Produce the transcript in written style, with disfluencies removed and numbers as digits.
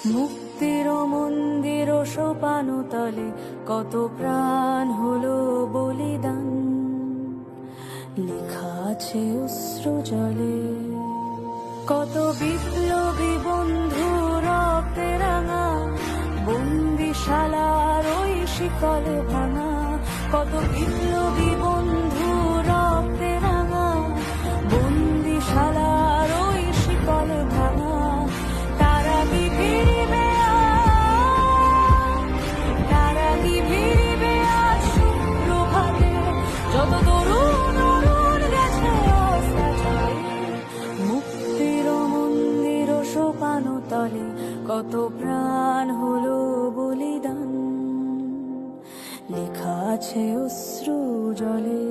মুক্তির মন্দির সোপানো তলে কত প্রাণ হলো বলিদান, লেখা আছে অশ্রু জলে। কত বিপ্লবী বন্ধু রক্তে রাঙা, বন্দিশালার ওই শিকল ভাঙা। কত বিপ্লবী বন্ধু রক্তে রাঙা, বন্দিশালার ওই শিকল ভাঙা। তারা কি ফিরবে আজ, তারা কি ফিরবে আজ সুপ্রভাতে, যত তরুণ অরুণ গেছে অস্তাচলে। মুক্তির মন্দির সোপানো তলে কত প্রাণ হলো বলিদান, লেখা আছে অশ্রু জলে।